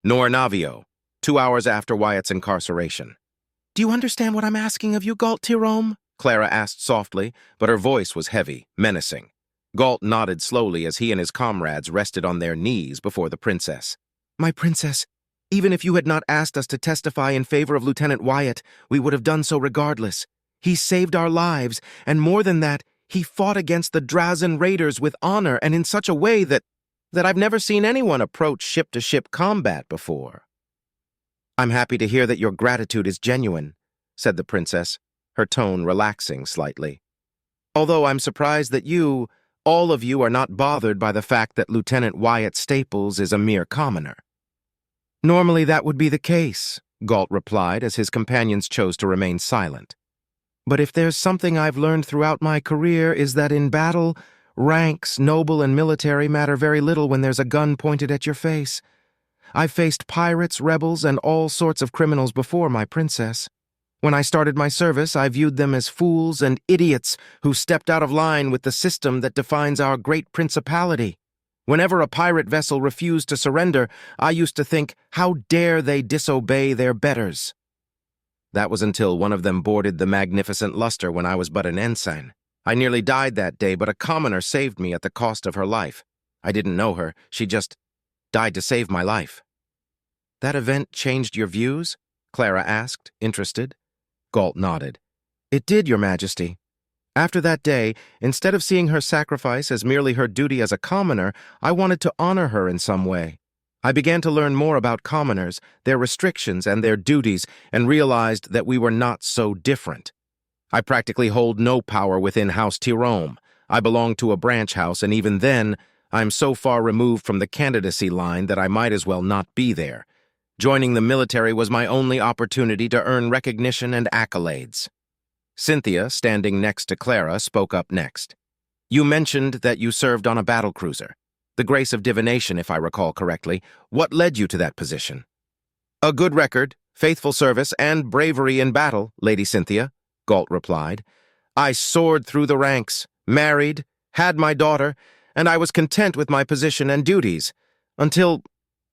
Navio, 2 hours after Wyatt's incarceration. "Do you understand what I'm asking of you, Galt Tirome?" Clara asked softly, but her voice was heavy, menacing. Galt nodded slowly as he and his comrades rested on their knees before the princess. "My princess, even if you had not asked us to testify in favor of Lieutenant Wyatt, we would have done so regardless. He saved our lives, and more than that, he fought against the Drazen raiders with honor and in such a way that I've never seen anyone approach ship-to-ship combat before." "I'm happy to hear that your gratitude is genuine," said the princess, her tone relaxing slightly. "Although I'm surprised that all of you are not bothered by the fact that Lieutenant Wyatt Staples is a mere commoner." "Normally that would be the case," Galt replied as his companions chose to remain silent. "But if there's something I've learned throughout my career is that in battle, ranks, noble and military, matter very little when there's a gun pointed at your face. I've faced pirates, rebels, and all sorts of criminals before, my princess. When I started my service, I viewed them as fools and idiots who stepped out of line with the system that defines our great principality. Whenever a pirate vessel refused to surrender, I used to think, how dare they disobey their betters? That was until one of them boarded the magnificent Luster when I was but an ensign. I nearly died that day, but a commoner saved me at the cost of her life. I didn't know her. She just died to save my life." "That event changed your views?" Clara asked, interested. Galt nodded. "It did, Your Majesty. After that day, instead of seeing her sacrifice as merely her duty as a commoner, I wanted to honor her in some way. I began to learn more about commoners, their restrictions and their duties, and realized that we were not so different. I practically hold no power within House Tirome. I belong to a branch house, and even then, I'm so far removed from the candidacy line that I might as well not be there. Joining the military was my only opportunity to earn recognition and accolades." Cynthia, standing next to Clara, spoke up next. "You mentioned that you served on a battlecruiser. The Grace of Divination, if I recall correctly. What led you to that position?" "A good record, faithful service, and bravery in battle, Lady Cynthia," Galt replied. "I soared through the ranks, married, had my daughter, and I was content with my position and duties, until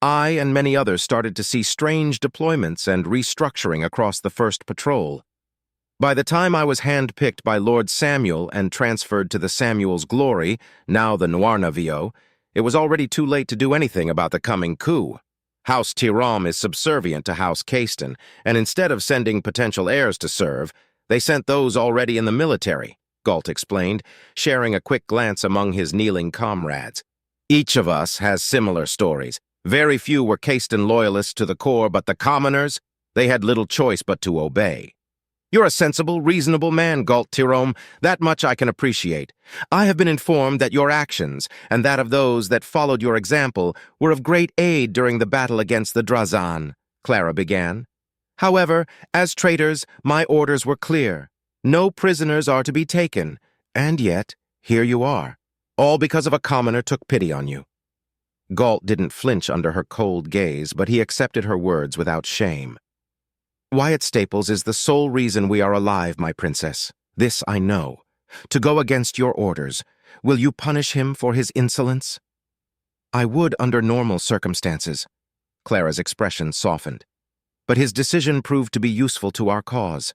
I and many others started to see strange deployments and restructuring across the First Patrol. By the time I was handpicked by Lord Samuel and transferred to the Samuel's Glory, now the Navio, it was already too late to do anything about the coming coup. House Tirome is subservient to House Caiston, and instead of sending potential heirs to serve, they sent those already in the military," Galt explained, sharing a quick glance among his kneeling comrades. "Each of us has similar stories. Very few were Caiston loyalists to the core, but the commoners, they had little choice but to obey. You're a sensible, reasonable man, Galt Tirome. That much I can appreciate. I have been informed that your actions, and that of those that followed your example, were of great aid during the battle against the Drazan," Clara began. "However, as traitors, my orders were clear. No prisoners are to be taken, and yet, here you are, all because of a commoner took pity on you." Galt didn't flinch under her cold gaze, but he accepted her words without shame. "Wyatt Staples is the sole reason we are alive, my princess. This I know. To go against your orders, will you punish him for his insolence?" "I would under normal circumstances." Clara's expression softened. "But his decision proved to be useful to our cause.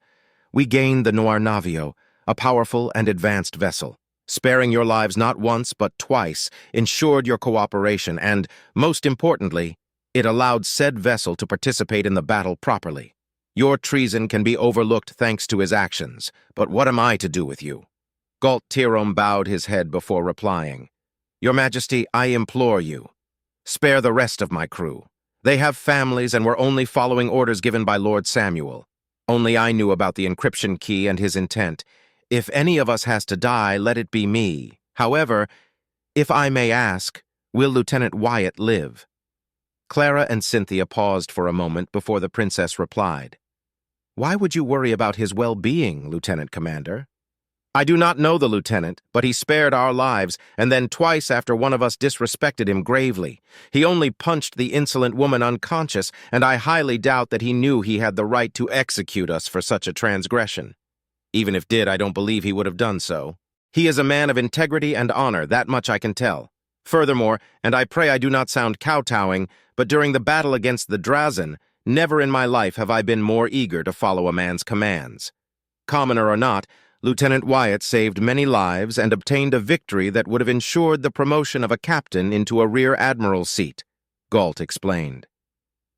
We gained the Navio, a powerful and advanced vessel. Sparing your lives not once but twice ensured your cooperation and, most importantly, it allowed said vessel to participate in the battle properly. Your treason can be overlooked thanks to his actions, but what am I to do with you?" Galt Tirome bowed his head before replying. "Your Majesty, I implore you, spare the rest of my crew. They have families and were only following orders given by Lord Samuel. Only I knew about the encryption key and his intent. If any of us has to die, let it be me. However, if I may ask, will Lieutenant Wyatt live?" Clara and Cynthia paused for a moment before the princess replied. "Why would you worry about his well-being, Lieutenant Commander?" "I do not know the lieutenant, but he spared our lives, and then twice after one of us disrespected him gravely. He only punched the insolent woman unconscious, and I highly doubt that he knew he had the right to execute us for such a transgression. Even if did, I don't believe he would have done so. He is a man of integrity and honor, that much I can tell. Furthermore, and I pray I do not sound kowtowing, but during the battle against the Drazen, never in my life have I been more eager to follow a man's commands. Commoner or not, Lieutenant Wyatt saved many lives and obtained a victory that would have ensured the promotion of a captain into a rear admiral's seat, Galt explained.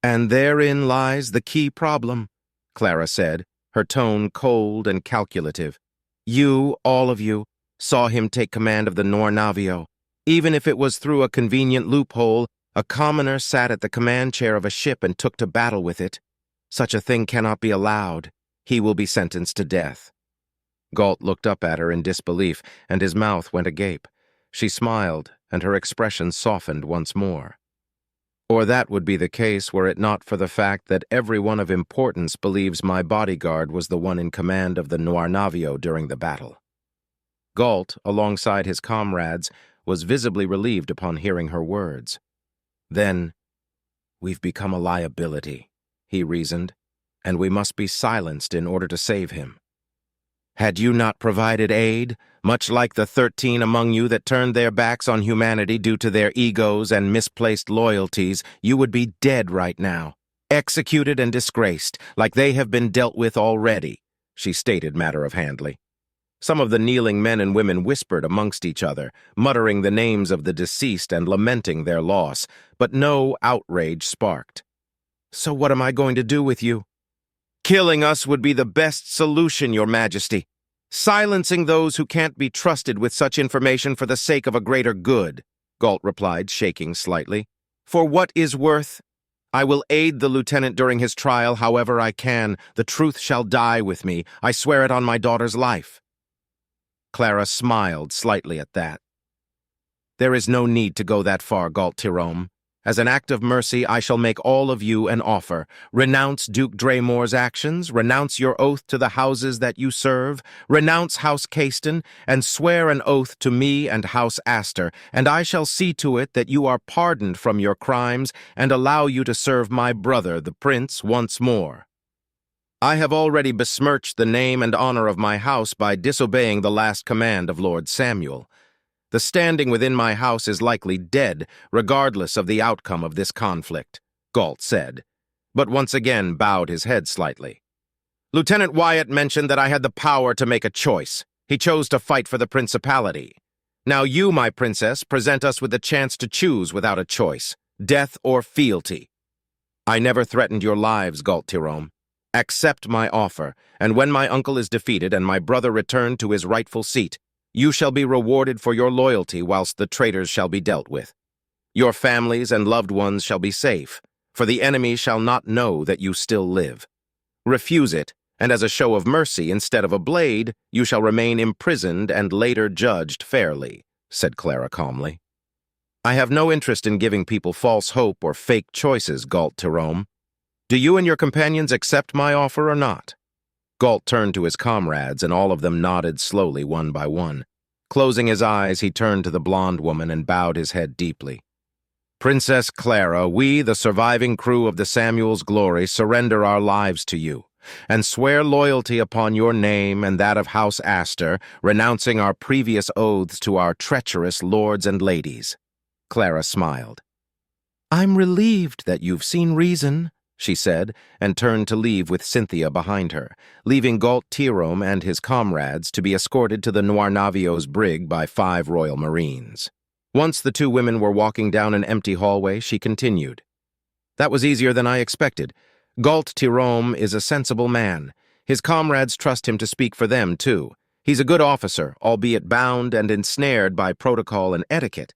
And therein lies the key problem, Clara said, her tone cold and calculative. You, all of you, saw him take command of the Nornavio. Even if it was through a convenient loophole, a commoner sat at the command chair of a ship and took to battle with it. Such a thing cannot be allowed. He will be sentenced to death. Galt looked up at her in disbelief, and his mouth went agape. She smiled, and her expression softened once more. Or that would be the case were it not for the fact that everyone of importance believes my bodyguard was the one in command of the Nornavio during the battle. Galt, alongside his comrades, was visibly relieved upon hearing her words. Then, we've become a liability, he reasoned, and we must be silenced in order to save him. Had you not provided aid, much like the 13 among you that turned their backs on humanity due to their egos and misplaced loyalties, you would be dead right now, executed and disgraced, like they have been dealt with already, she stated matter-of-handly. Some of the kneeling men and women whispered amongst each other, muttering the names of the deceased and lamenting their loss, but no outrage sparked. So what am I going to do with you? Killing us would be the best solution, Your Majesty. Silencing those who can't be trusted with such information for the sake of a greater good, Galt replied, shaking slightly. For what is worth? I will aid the lieutenant during his trial however I can. The truth shall die with me. I swear it on my daughter's life. Clara smiled slightly at that. There is no need to go that far, Galt Tirome. As an act of mercy, I shall make all of you an offer. Renounce Duke Draymore's actions, renounce your oath to the houses that you serve, renounce House Caiston, and swear an oath to me and House Astor, and I shall see to it that you are pardoned from your crimes and allow you to serve my brother, the prince, once more. I have already besmirched the name and honor of my house by disobeying the last command of Lord Samuel. The standing within my house is likely dead, regardless of the outcome of this conflict, Galt said, but once again bowed his head slightly. Lieutenant Wyatt mentioned that I had the power to make a choice. He chose to fight for the principality. Now you, my princess, present us with the chance to choose without a choice, death or fealty. I never threatened your lives, Galt Tirome. Accept my offer, and when my uncle is defeated and my brother returned to his rightful seat, you shall be rewarded for your loyalty whilst the traitors shall be dealt with. Your families and loved ones shall be safe, for the enemy shall not know that you still live. Refuse it, and as a show of mercy instead of a blade, you shall remain imprisoned and later judged fairly, said Clara calmly. I have no interest in giving people false hope or fake choices, Galt Tirome. Do you and your companions accept my offer or not? Galt turned to his comrades, and all of them nodded slowly one by one. Closing his eyes, he turned to the blonde woman and bowed his head deeply. Princess Clara, we, the surviving crew of the Samuel's Glory, surrender our lives to you, and swear loyalty upon your name and that of House Astor, renouncing our previous oaths to our treacherous lords and ladies. Clara smiled. I'm relieved that you've seen reason, she said, and turned to leave with Cynthia behind her, leaving Galt Tirome and his comrades to be escorted to the Nornavio's brig by 5 Royal Marines. Once the 2 women were walking down an empty hallway, she continued. That was easier than I expected. Galt Tirome is a sensible man. His comrades trust him to speak for them, too. He's a good officer, albeit bound and ensnared by protocol and etiquette.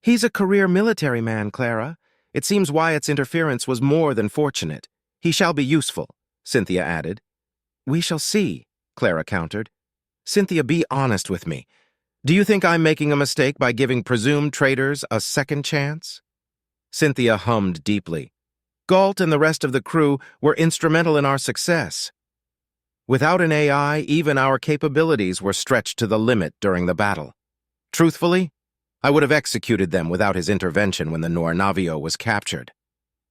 He's a career military man, Clara. It seems Wyatt's interference was more than fortunate. He shall be useful, Cynthia added. We shall see, Clara countered. Cynthia, be honest with me. Do you think I'm making a mistake by giving presumed traitors a second chance? Cynthia hummed deeply. Galt and the rest of the crew were instrumental in our success. Without an AI, even our capabilities were stretched to the limit during the battle. Truthfully, I would have executed them without his intervention when the Nornavio was captured.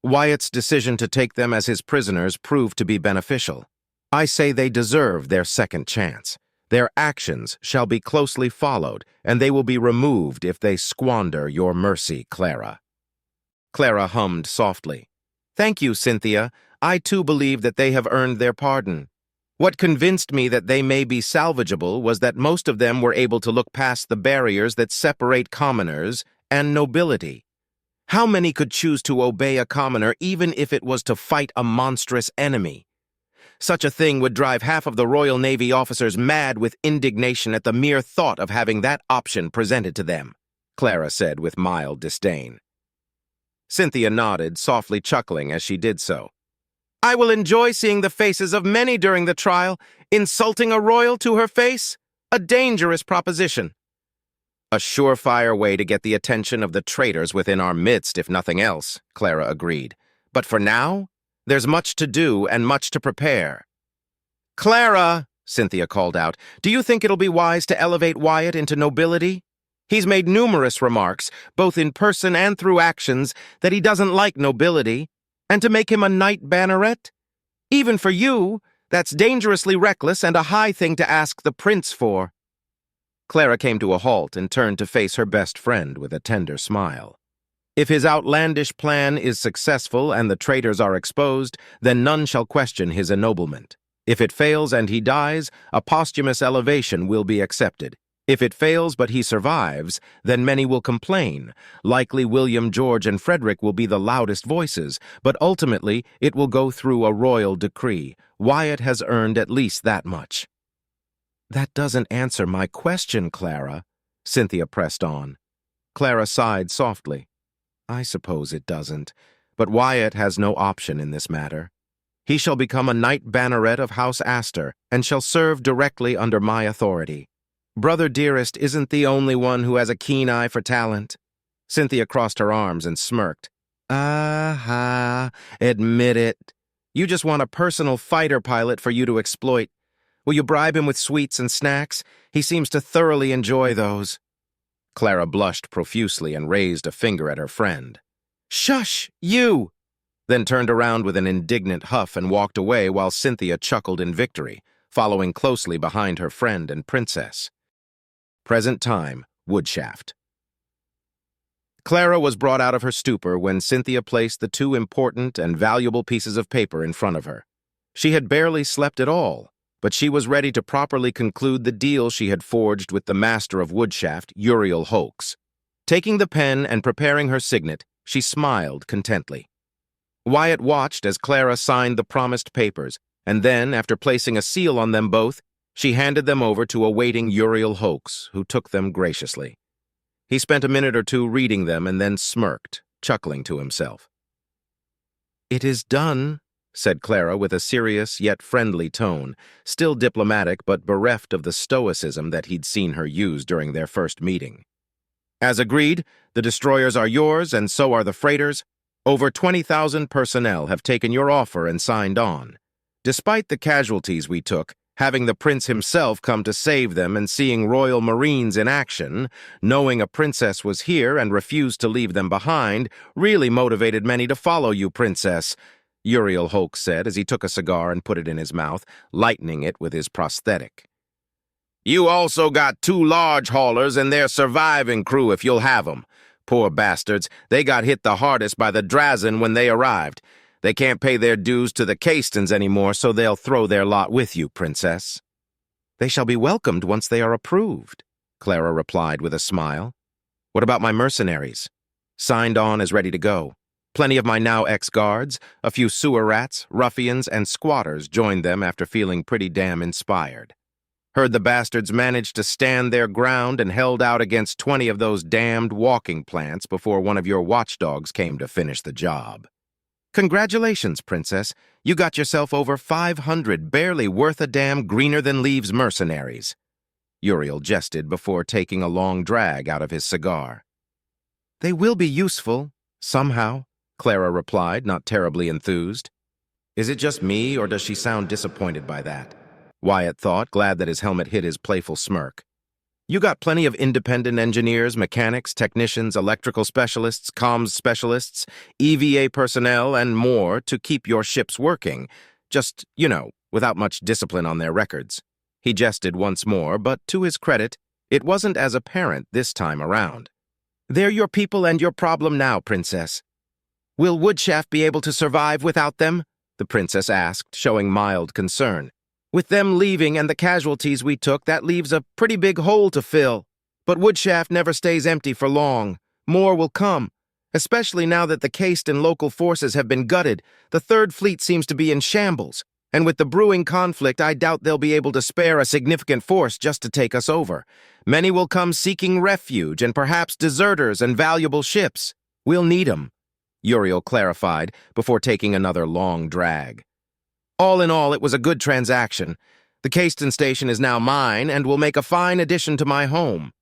Wyatt's decision to take them as his prisoners proved to be beneficial. I say they deserve their second chance. Their actions shall be closely followed, and they will be removed if they squander your mercy, Clara." Clara hummed softly. "Thank you, Cynthia. I too believe that they have earned their pardon. What convinced me that they may be salvageable was that most of them were able to look past the barriers that separate commoners and nobility. How many could choose to obey a commoner even if it was to fight a monstrous enemy? Such a thing would drive half of the Royal Navy officers mad with indignation at the mere thought of having that option presented to them," Clara said with mild disdain. Cynthia nodded, softly chuckling as she did so. "I will enjoy seeing the faces of many during the trial. Insulting a royal to her face? A dangerous proposition." "A surefire way to get the attention of the traitors within our midst, if nothing else," Clara agreed. "But for now, there's much to do and much to prepare." "Clara," Cynthia called out, "do you think it'll be wise to elevate Wyatt into nobility? He's made numerous remarks, both in person and through actions, that he doesn't like nobility, and to make him a knight banneret? Even for you, that's dangerously reckless and a high thing to ask the prince for." Clara came to a halt and turned to face her best friend with a tender smile. "If his outlandish plan is successful and the traitors are exposed, then none shall question his ennoblement. If it fails and he dies, a posthumous elevation will be accepted. If it fails but he survives, then many will complain. Likely William, George, and Frederick will be the loudest voices, but ultimately it will go through a royal decree. Wyatt has earned at least that much." "That doesn't answer my question, Clara," Cynthia pressed on. Clara sighed softly. "I suppose it doesn't, but Wyatt has no option in this matter. He shall become a knight banneret of House Astor and shall serve directly under my authority. Brother Dearest isn't the only one who has a keen eye for talent." Cynthia crossed her arms and smirked. "Aha, admit it. You just want a personal fighter pilot for you to exploit. Will you bribe him with sweets and snacks? He seems to thoroughly enjoy those." Clara blushed profusely and raised a finger at her friend. "Shush, you!" Then turned around with an indignant huff and walked away while Cynthia chuckled in victory, following closely behind her friend and princess. Present time, Woodshaft. Clara was brought out of her stupor when Cynthia placed the two important and valuable pieces of paper in front of her. She had barely slept at all, but she was ready to properly conclude the deal she had forged with the master of Woodshaft, Uriel Hoax. Taking the pen and preparing her signet, she smiled contently. Wyatt watched as Clara signed the promised papers, and then, after placing a seal on them both, she handed them over to a waiting Uriel Hoax, who took them graciously. He spent a minute or two reading them and then smirked, chuckling to himself. "It is done," said Clara with a serious yet friendly tone, still diplomatic but bereft of the stoicism that he'd seen her use during their first meeting. "As agreed, the destroyers are yours and so are the freighters. Over 20,000 personnel have taken your offer and signed on. Despite the casualties we took, having the prince himself come to save them and seeing Royal Marines in action, knowing a princess was here and refused to leave them behind, really motivated many to follow you, princess," Uriel Hoax said as he took a cigar and put it in his mouth, lightening it with his prosthetic. "You also got 2 large haulers and their surviving crew if you'll have 'em. Poor bastards, they got hit the hardest by the Drazen when they arrived. They can't pay their dues to the Castons anymore, so they'll throw their lot with you, princess." "They shall be welcomed once they are approved," Clara replied with a smile. "What about my mercenaries?" "Signed on as ready to go. Plenty of my now ex-guards, a few sewer rats, ruffians, and squatters joined them after feeling pretty damn inspired. Heard the bastards managed to stand their ground and held out against 20 of those damned walking plants before one of your watchdogs came to finish the job. Congratulations, princess. You got yourself over 500 barely worth a damn greener-than-leaves mercenaries." Uriel jested before taking a long drag out of his cigar. "They will be useful, somehow," Clara replied, not terribly enthused. "Is it just me, or does she sound disappointed by that?" Wyatt thought, glad that his helmet hid his playful smirk. "You got plenty of independent engineers, mechanics, technicians, electrical specialists, comms specialists, EVA personnel, and more to keep your ships working, just, without much discipline on their records. He jested once more, but to his credit, it wasn't as apparent this time around. "They're your people and your problem now, Princess." "Will Woodshaft be able to survive without them?" the princess asked, showing mild concern. "With them leaving and the casualties we took, that leaves a pretty big hole to fill. But Woodshaft never stays empty for long. More will come. Especially now that the caste and local forces have been gutted, the Third Fleet seems to be in shambles. And with the brewing conflict, I doubt they'll be able to spare a significant force just to take us over. Many will come seeking refuge and perhaps deserters and valuable ships. We'll need 'em," Uriel clarified before taking another long drag. "All in all, it was a good transaction. The Caiston station is now mine and will make a fine addition to my home."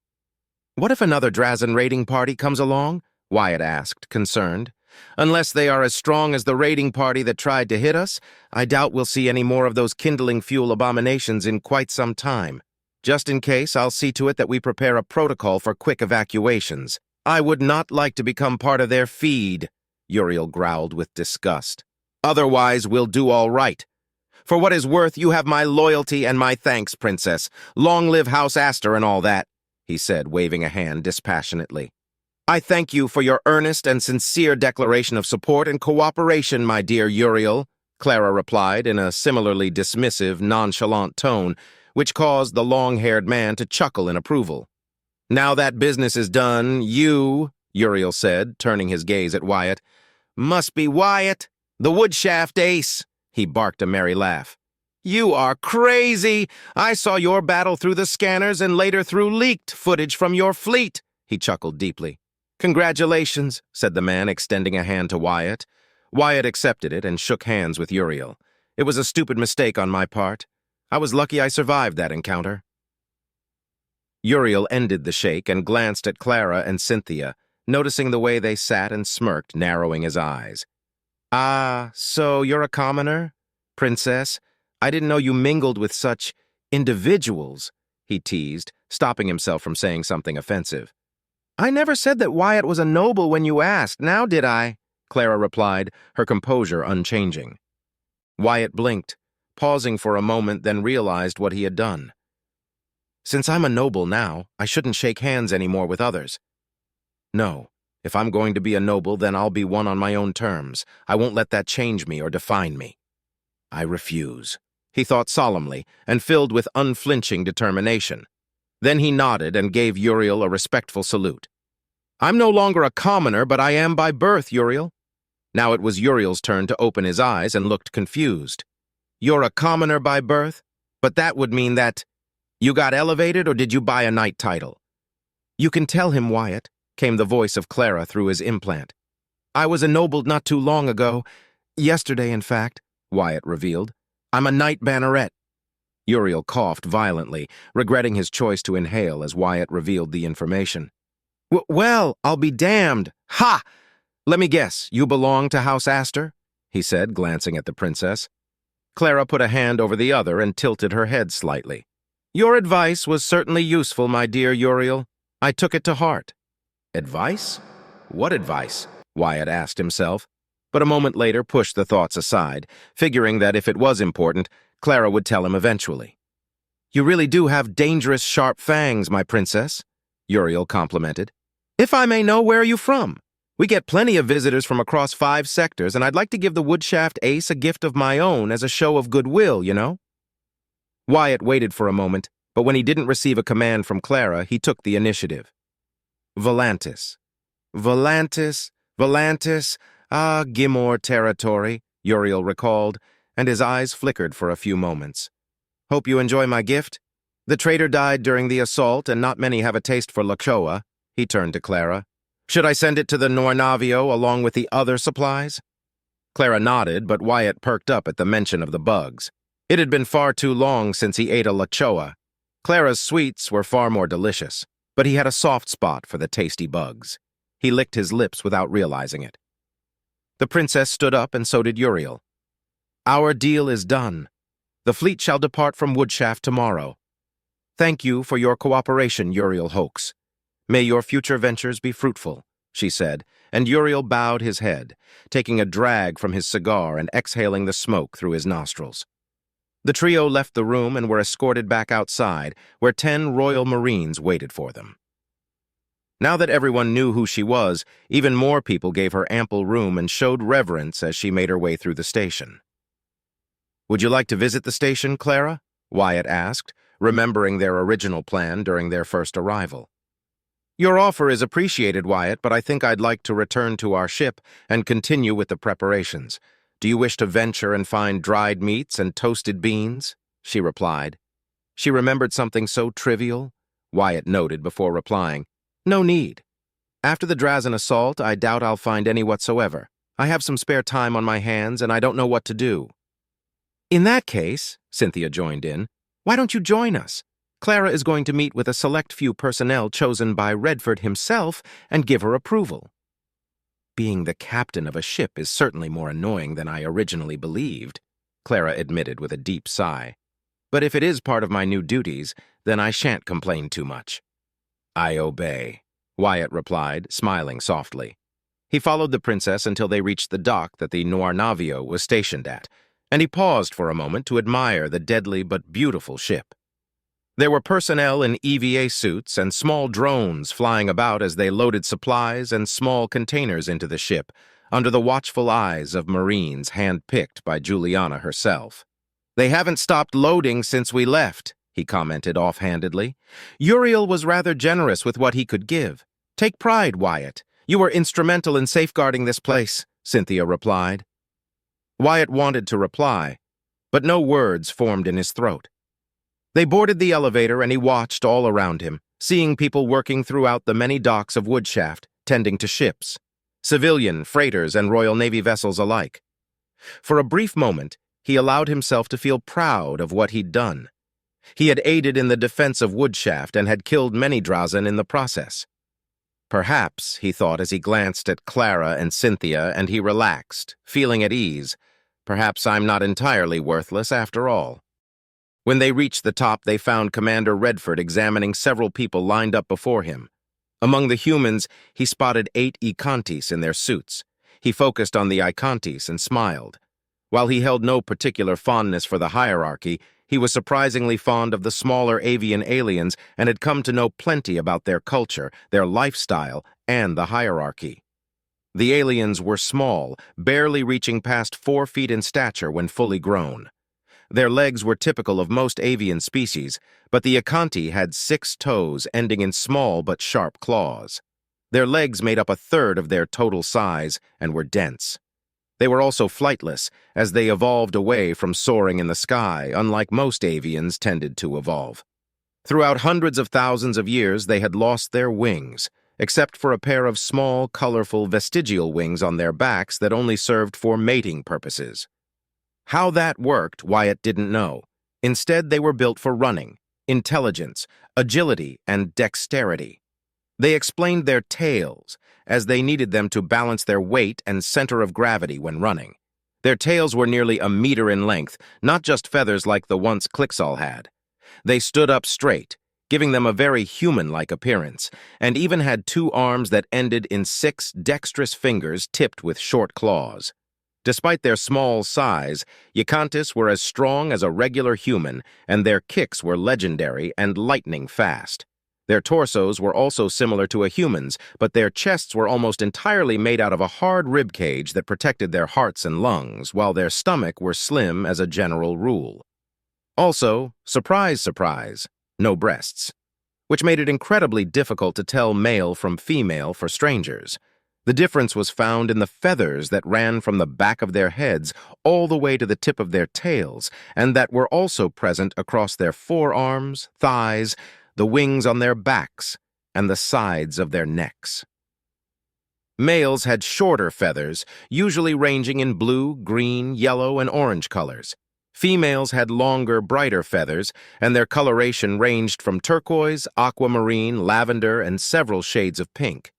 "What if another Drazen raiding party comes along?" Wyatt asked, concerned. "Unless they are as strong as the raiding party that tried to hit us, I doubt we'll see any more of those kindling fuel abominations in quite some time. Just in case, I'll see to it that we prepare a protocol for quick evacuations. I would not like to become part of their feed," Uriel growled with disgust. "Otherwise, we'll do all right. For what is worth, you have my loyalty and my thanks, Princess. Long live House Astor and all that," he said, waving a hand dispassionately. "I thank you for your earnest and sincere declaration of support and cooperation, my dear Uriel," Clara replied in a similarly dismissive, nonchalant tone, which caused the long-haired man to chuckle in approval. "Now that business is done, you," Uriel said, turning his gaze at Wyatt, "must be Wyatt, the Woodshaft ace." He barked a merry laugh. "You are crazy! I saw your battle through the scanners and later through leaked footage from your fleet." He chuckled deeply. "Congratulations," said the man, extending a hand to Wyatt. Wyatt accepted it and shook hands with Uriel. "It was a stupid mistake on my part. I was lucky I survived that encounter." Uriel ended the shake and glanced at Clara and Cynthia, noticing the way they sat and smirked, narrowing his eyes. "Ah, so you're a commoner? Princess, I didn't know you mingled with such individuals," he teased, stopping himself from saying something offensive. "I never said that Wyatt was a noble when you asked, now did I?" Clara replied, her composure unchanging. Wyatt blinked, pausing for a moment, then realized what he had done. "Since I'm a noble now, I shouldn't shake hands anymore with others. No, if I'm going to be a noble, then I'll be one on my own terms. I won't let that change me or define me. I refuse," he thought solemnly and filled with unflinching determination. Then he nodded and gave Uriel a respectful salute. "I'm no longer a commoner, but I am by birth, Uriel." Now it was Uriel's turn to open his eyes and looked confused. "You're a commoner by birth? But that would mean that you got elevated, or did you buy a knight title?" "You can tell him, Wyatt," came the voice of Clara through his implant. "I was ennobled not too long ago. Yesterday, in fact," Wyatt revealed. "I'm a knight banneret." Uriel coughed violently, regretting his choice to inhale as Wyatt revealed the information. Well, I'll be damned. Ha! Let me guess, you belong to House Astor?" he said, glancing at the princess. Clara put a hand over the other and tilted her head slightly. "Your advice was certainly useful, my dear Uriel. I took it to heart." "Advice? What advice?" Wyatt asked himself, but a moment later pushed the thoughts aside, figuring that if it was important, Clara would tell him eventually. "You really do have dangerous, sharp fangs, my princess," Uriel complimented. "If I may know, where are you from? We get plenty of visitors from across 5 sectors, and I'd like to give the Woodshaft ace a gift of my own as a show of goodwill, you know?" Wyatt waited for a moment, but when he didn't receive a command from Clara, he took the initiative. "Volantis. Volantis, Volantis, ah, Gimor territory," Uriel recalled, and his eyes flickered for a few moments. "Hope you enjoy my gift? The traitor died during the assault, and not many have a taste for Lachoa." He turned to Clara. "Should I send it to the Nornavio along with the other supplies?" Clara nodded, but Wyatt perked up at the mention of the bugs. It had been far too long since he ate a Lachoa. Clara's sweets were far more delicious, but he had a soft spot for the tasty bugs. He licked his lips without realizing it. The princess stood up, and so did Uriel. "Our deal is done. The fleet shall depart from Woodshaft tomorrow. Thank you for your cooperation, Uriel Hoax. May your future ventures be fruitful," she said, and Uriel bowed his head, taking a drag from his cigar and exhaling the smoke through his nostrils. The trio left the room and were escorted back outside, where 10 Royal Marines waited for them. Now that everyone knew who she was, even more people gave her ample room and showed reverence as she made her way through the station. "Would you like to visit the station, Clara?" Wyatt asked, remembering their original plan during their first arrival. "Your offer is appreciated, Wyatt, but I think I'd like to return to our ship and continue with the preparations. Do you wish to venture and find dried meats and toasted beans?" she replied. She remembered something so trivial, Wyatt noted before replying, "No need. After the Drazen assault, I doubt I'll find any whatsoever. I have some spare time on my hands, and I don't know what to do." "In that case," Cynthia joined in, "why don't you join us? Clara is going to meet with a select few personnel chosen by Redford himself and give her approval." "Being the captain of a ship is certainly more annoying than I originally believed," Clara admitted with a deep sigh. "But if it is part of my new duties, then I shan't complain too much." "I obey," Wyatt replied, smiling softly. He followed the princess until they reached the dock that the Noir Navio was stationed at, and he paused for a moment to admire the deadly but beautiful ship. There were personnel in EVA suits and small drones flying about as they loaded supplies and small containers into the ship, under the watchful eyes of Marines hand-picked by Juliana herself. "They haven't stopped loading since we left," he commented offhandedly. "Uriel was rather generous with what he could give. Take pride, Wyatt. You were instrumental in safeguarding this place," Cynthia replied. Wyatt wanted to reply, but no words formed in his throat. They boarded the elevator and he watched all around him, seeing people working throughout the many docks of Woodshaft, tending to ships, civilian, freighters, and Royal Navy vessels alike. For a brief moment, he allowed himself to feel proud of what he'd done. He had aided in the defense of Woodshaft and had killed many Drazen in the process. Perhaps, he thought as he glanced at Clara and Cynthia, and he relaxed, feeling at ease, perhaps I'm not entirely worthless after all. When they reached the top, they found Commander Redford examining several people lined up before him. Among the humans, he spotted 8 Ikantis in their suits. He focused on the Ikantis and smiled. While he held no particular fondness for the hierarchy, he was surprisingly fond of the smaller avian aliens and had come to know plenty about their culture, their lifestyle, and the hierarchy. The aliens were small, barely reaching past 4 feet in stature when fully grown. Their legs were typical of most avian species, but the Ikanti had 6 toes ending in small but sharp claws. Their legs made up a third of their total size and were dense. They were also flightless, as they evolved away from soaring in the sky, unlike most avians tended to evolve. Throughout hundreds of thousands of years, they had lost their wings, except for a pair of small, colorful vestigial wings on their backs that only served for mating purposes. How that worked, Wyatt didn't know. Instead, they were built for running, intelligence, agility, and dexterity. They explained their tails, as they needed them to balance their weight and center of gravity when running. Their tails were nearly a meter in length, not just feathers like the ones Clixall had. They stood up straight, giving them a very human-like appearance, and even had 2 arms that ended in 6 dexterous fingers tipped with short claws. Despite their small size, Ikantis were as strong as a regular human, and their kicks were legendary and lightning fast. Their torsos were also similar to a human's, but their chests were almost entirely made out of a hard rib cage that protected their hearts and lungs, while their stomach were slim as a general rule. Also, surprise, surprise, no breasts, which made it incredibly difficult to tell male from female for strangers. The difference was found in the feathers that ran from the back of their heads all the way to the tip of their tails, and that were also present across their forearms, thighs, the wings on their backs, and the sides of their necks. Males had shorter feathers, usually ranging in blue, green, yellow, and orange colors. Females had longer, brighter feathers, and their coloration ranged from turquoise, aquamarine, lavender, and several shades of pink.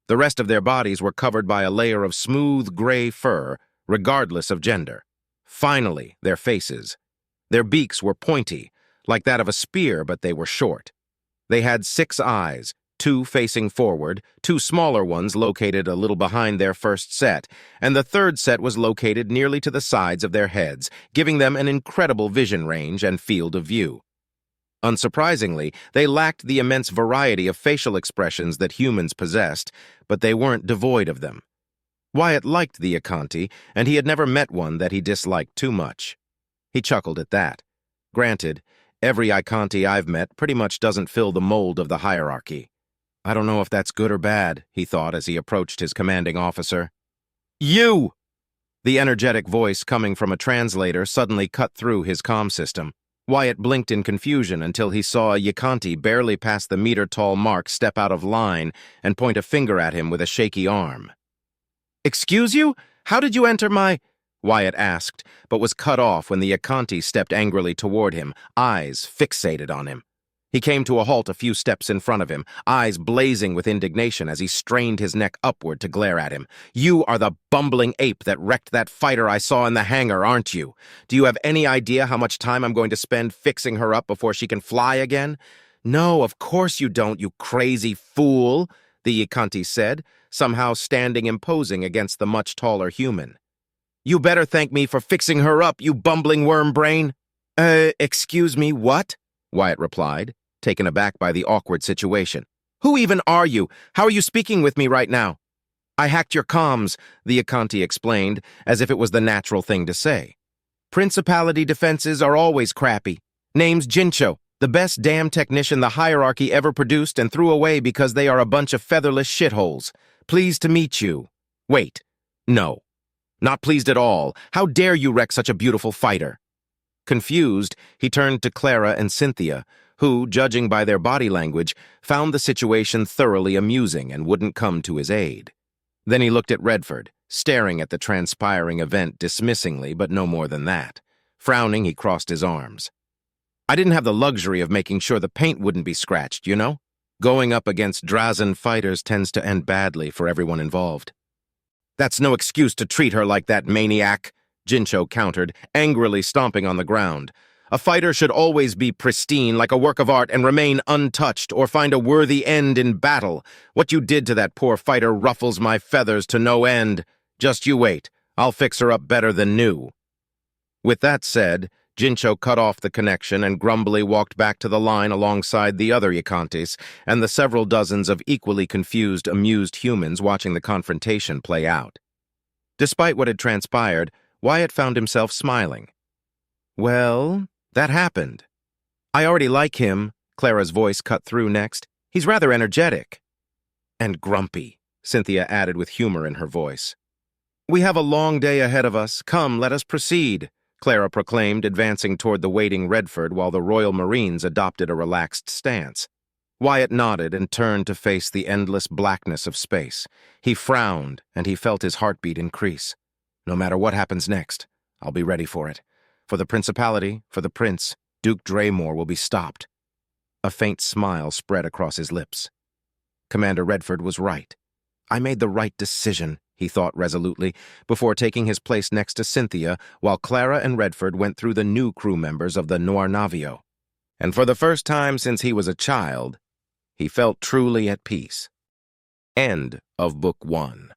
The rest of their bodies were covered by a layer of smooth gray fur, regardless of gender. Finally, their faces. Their beaks were pointy, like that of a spear, but they were short. They had 6 eyes, two facing forward, two smaller ones located a little behind their first set, and the third set was located nearly to the sides of their heads, giving them an incredible vision range and field of view. Unsurprisingly, they lacked the immense variety of facial expressions that humans possessed, but they weren't devoid of them. Wyatt liked the Akanti, and he had never met one that he disliked too much. He chuckled at that. Granted, every Akanti I've met pretty much doesn't fill the mold of the hierarchy. I don't know if that's good or bad, he thought as he approached his commanding officer. You! The energetic voice coming from a translator suddenly cut through his comm system. Wyatt blinked in confusion until he saw a Yakanti barely past the meter-tall mark step out of line and point a finger at him with a shaky arm. "Excuse you? How did you enter my—" Wyatt asked, but was cut off when the Yakanti stepped angrily toward him, eyes fixated on him. He came to a halt a few steps in front of him, eyes blazing with indignation as he strained his neck upward to glare at him. "You are the bumbling ape that wrecked that fighter I saw in the hangar, aren't you? Do you have any idea how much time I'm going to spend fixing her up before she can fly again?" "No, of course you don't, you crazy fool," the Yakanti said, somehow standing imposing against the much taller human. "You better thank me for fixing her up, you bumbling worm brain." Excuse me, what?" Wyatt replied, taken aback by the awkward situation. "Who even are you? How are you speaking with me right now?" "I hacked your comms," the Akanti explained, as if it was the natural thing to say. "Principality defenses are always crappy. Name's Jincho, the best damn technician the hierarchy ever produced and threw away because they are a bunch of featherless shitholes. Pleased to meet you." "Wait. No. Not pleased at all. How dare you wreck such a beautiful fighter?" Confused, he turned to Clara and Cynthia, who, judging by their body language, found the situation thoroughly amusing and wouldn't come to his aid. Then he looked at Redford, staring at the transpiring event dismissingly, but no more than that. Frowning, he crossed his arms. "I didn't have the luxury of making sure the paint wouldn't be scratched, you know? Going up against Drazen fighters tends to end badly for everyone involved." "That's no excuse to treat her like that, maniac," Jincho countered, angrily stomping on the ground. "A fighter should always be pristine like a work of art and remain untouched or find a worthy end in battle. What you did to that poor fighter ruffles my feathers to no end. Just you wait. I'll fix her up better than new." With that said, Jincho cut off the connection and grumbly walked back to the line alongside the other Yakantis and the several dozens of equally confused, amused humans watching the confrontation play out. Despite what had transpired, Wyatt found himself smiling. "Well, that happened. I already like him," Clara's voice cut through next. "He's rather energetic." "And grumpy," Cynthia added with humor in her voice. "We have a long day ahead of us. Come, let us proceed," Clara proclaimed, advancing toward the waiting Redford while the Royal Marines adopted a relaxed stance. Wyatt nodded and turned to face the endless blackness of space. He frowned, and he felt his heartbeat increase. No matter what happens next, I'll be ready for it. For the Principality, for the Prince, Duke Draymore will be stopped. A faint smile spread across his lips. Commander Redford was right. I made the right decision, he thought resolutely, before taking his place next to Cynthia while Clara and Redford went through the new crew members of the Noir Navio. And for the first time since he was a child, he felt truly at peace. End of Book 1.